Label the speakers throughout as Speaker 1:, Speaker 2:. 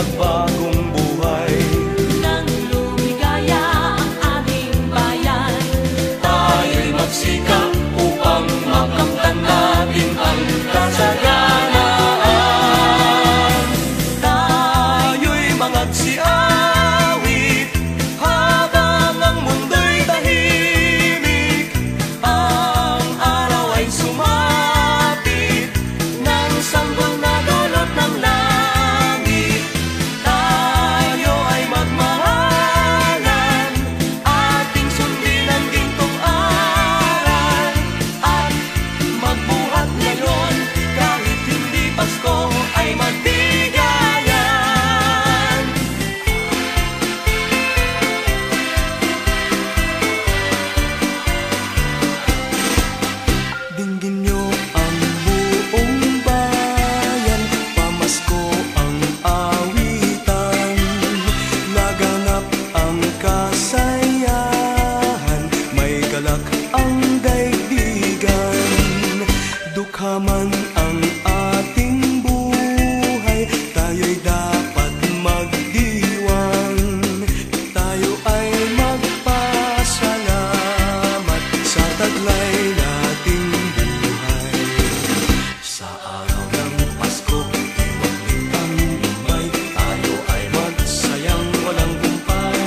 Speaker 1: magbagong buhay.
Speaker 2: Nang lumigaya ang ating bayan,
Speaker 1: Tayo'y magsikap upang makamtan natin ang kasaganaan. Tayo'y magsiawit habang ang mundo'y tahimik. Ang araw ay sumapit ng sanggol na dulot ng langit. Tayo ay magmahalan, ating sundin ang gintong aral, at magbuhat ngayon kahit hindi Pasko ay magbigayan. Dinggin niyo ang buong bayan, pamasko ang awitan, laganap ang kasayahan, may galak ang daigdigan. Dukha man ang ating buhay, tayo'y dapat magdiwang. Tayo ay magpasalamat sa taglay nating buhay. Sa araw ng Pasko, iwag din ang lumay, tayo ay magsayang walang humpay.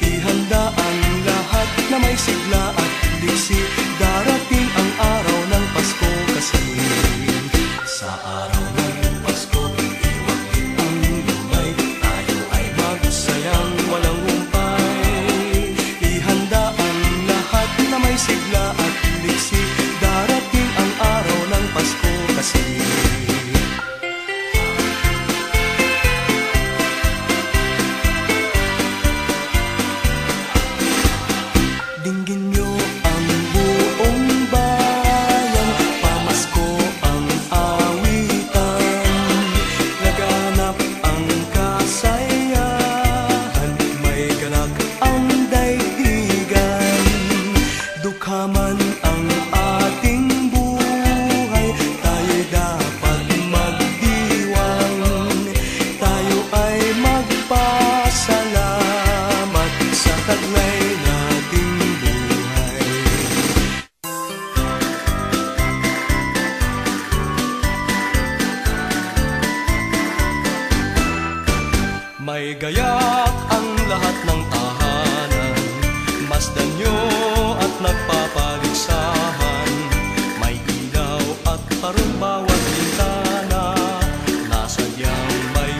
Speaker 1: Ihanda ang lahat na may sigla at liksi, darating ang araw ng Pasko kasi. Sa araw ng Pasko, iwag din ang lumay, tayo ay magsayang walang humpay. Ihanda ang lahat na may sigla at liksi, darating ang araw ng Pasko kasi. Dinggin niyo ang buong bayan, pamasko ang awitan, laganap ang kasayahan, may galak ang daigdigan. Dukha man ang ating buhay, tayo dapat magdiwang. Tayo ay magpasalamat sa taglay nating buhay. May gayak ang lahat ng tahanan, masdan nyo at nagpapaligsahan. May ilaw at parang bawat bintana, nasadyang may